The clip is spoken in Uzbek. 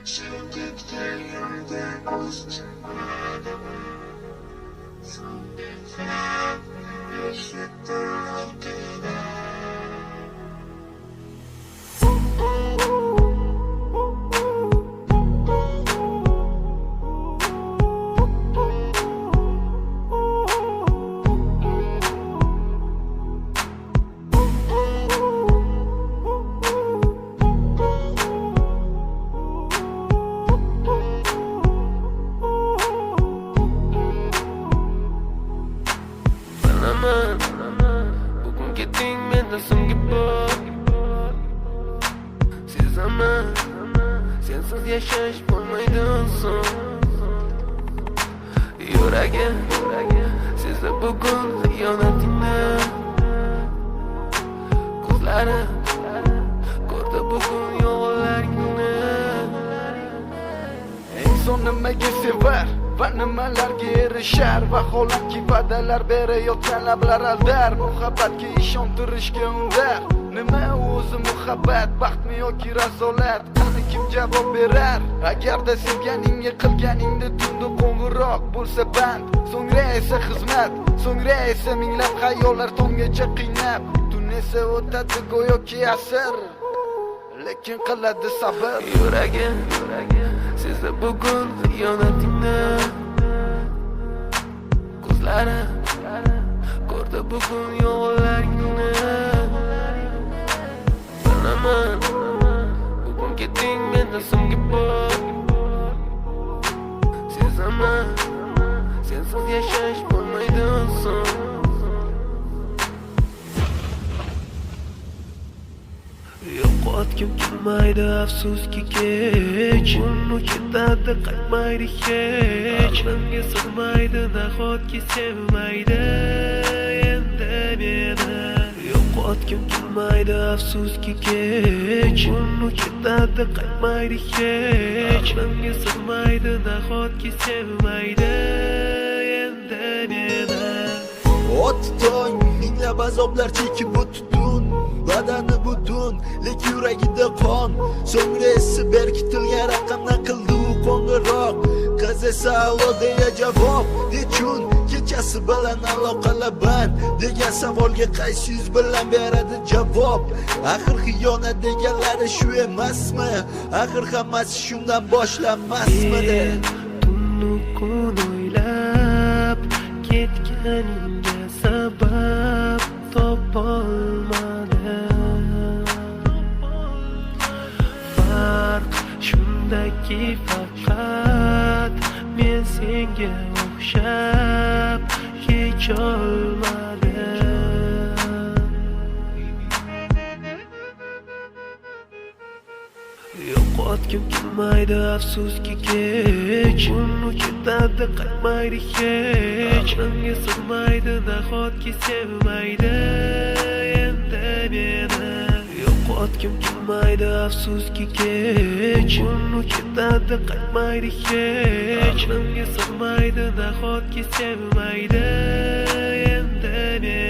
Sevdikten yerden üstünlerde Sevdikten eşittir hakkıyla Bugun ketding mendan so'nggi bor Sezaman sensiz yashash bo'lmaydi son Yuragim sezdi bugun xiyonatingni Ko'zlari ko'rdi bugun yolg'onlaringni Inson nimaga sevar va nimalarga erishar Vaholanki va'dalar berayotgan lablar aldar Muhabbatga ishontirishga undar Nima o'zi muhabbat, baxtmi yoki razolat Qani kim javob berar Agarda sevganingga qilganingda tunda qo'ng'iroq bo'lsa band So'ngra esa xizmat, so'ngra esa minglab xayollar tomgacha qiynab Tun esa o'tadi go'yoki asr Lekin qiladi sabr Yuragim sezdi bugun xiyonatingni Ko'zlari ko'rdi bugun yolg'onlaringni Bilaman bugun ketding mendan so'nggi bor Sezaman sensiz yashash bo'lmaydi son Yo'qotgim kelmaydi afsuski kech Uni ketadi qaytmaydi hech Menga sig'maydi nahotki sevmaydi endi meni Yo'qotgim kelmaydi afsuski kech Uni ketadi qaytmaydi hech Menga sig'maydi nahotki sevmaydi endi meni Oti tong minglab azoblar chekib o'tdun Badani butun, lek yuragida qon So'ngra esi berkitilgan raqamdan qildi u qo'ng'iroq Qiz esa alo deya javob Nechun kechasi bilan aloqalar band Degan savolga qaysi yuz bilan beradi javob Axir xiyonat deganlari shu emasmi Axir hammasi shundan boshlanmasmidi Tunnu kun o'ylab ketganingga sabab topolmadim Farq shundaki faqat men senga o'xshab kecholmadim Yo'qotgim kelmaydi afsuski kech Uni ketadi qaytmaydi hech Menga sig'maydi nahotki sevmaydi endi meni Yo'qotgim kelmaydi afsuski kech Uni ketadi qaytmaydi hech Menga sig'maydi nahotki sevmaydi endi meni